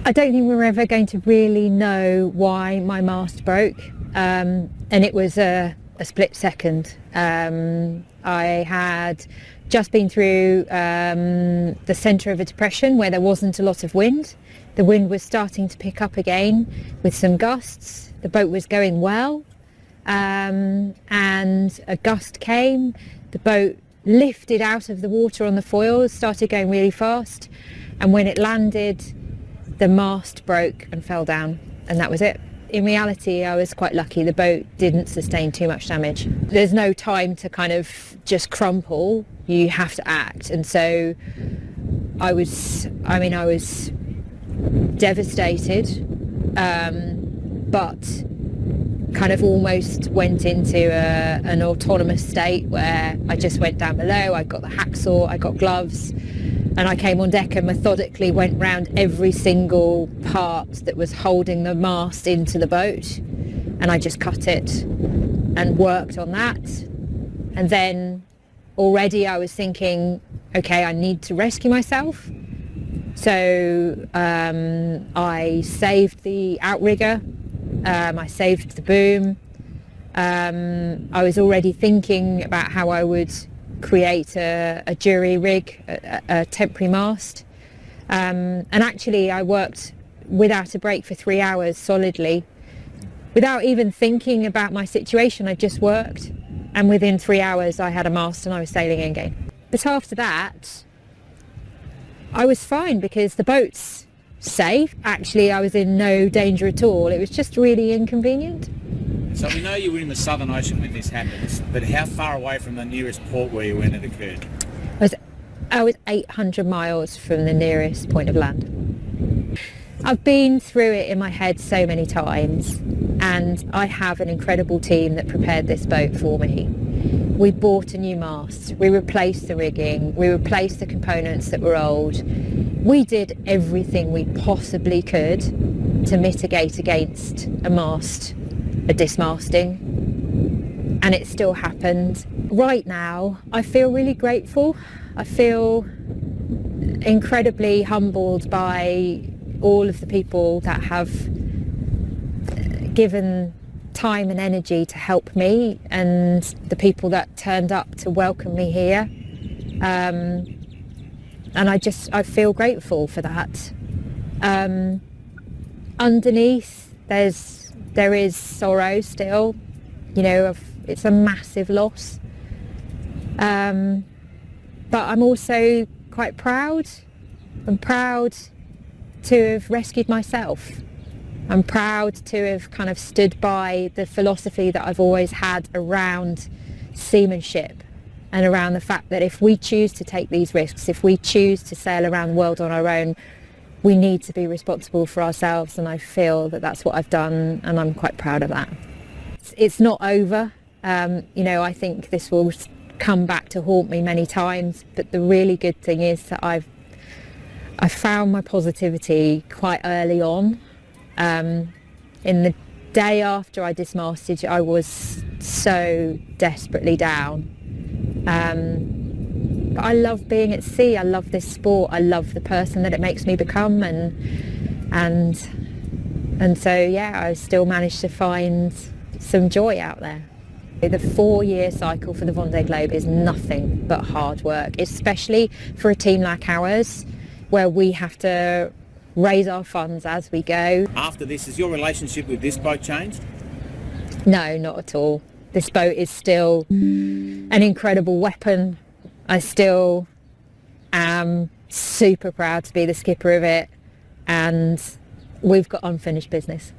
I don't think we're ever going to really know why my mast broke, and it was a split second. I had just been through the centre of a depression where there wasn't a lot of wind. The wind was starting to pick up again with some gusts. The boat was going well, and a gust came. The boat lifted out of the water on the foils, started going really fast, and when it landed, the mast broke and fell down, and that was it. In reality, I was quite lucky. The boat didn't sustain too much damage. There's no time to kind of just crumple. You have to act. And so I was devastated, but kind of almost went into an autonomous state where I just went down below. I got the hacksaw, I got gloves, and I came on deck and methodically went round every single part that was holding the mast into the boat, and I just cut it and worked on that. And then already I was thinking, okay, I need to rescue myself. So I saved the outrigger, I saved the boom. I was already thinking about how I would create a jury rig, a temporary mast. And actually I worked without a break for 3 hours solidly. Without even thinking about my situation, I just worked. And within 3 hours I had a mast and I was sailing again. But after that, I was fine because the boat's safe. Actually, I was in no danger at all. It was just really inconvenient. So we know you were in the Southern Ocean when this happened, but how far away from the nearest port were you when it occurred? I was 800 miles from the nearest point of land. I've been through it in my head so many times, and I have an incredible team that prepared this boat for me. We bought a new mast, we replaced the rigging, we replaced the components that were old. We did everything we possibly could to mitigate against a mast, a dismasting, and it still happened. Right now, I feel really grateful. I feel incredibly humbled by all of the people that have given time and energy to help me, and the people that turned up to welcome me here. And I feel grateful for that. Underneath, there is sorrow still. You know, it's a massive loss. But I'm also quite proud. I'm proud to have rescued myself. I'm proud to have kind of stood by the philosophy that I've always had around seamanship and around the fact that if we choose to take these risks, if we choose to sail around the world on our own, we need to be responsible for ourselves, and I feel that that's what I've done, and I'm quite proud of that. It's not over. You know, I think this will come back to haunt me many times, but the really good thing is that I found my positivity quite early on. In the day after I dismasted, I was so desperately down. But I love being at sea. I love this sport. I love the person that it makes me become, and so yeah, I still managed to find some joy out there. The 4-year cycle for the Vendée Globe is nothing but hard work, especially for a team like ours, where we have to raise our funds as we go. After this, has your relationship with this boat changed? No, not at all. This boat is still an incredible weapon. I still am super proud to be the skipper of it, and we've got unfinished business.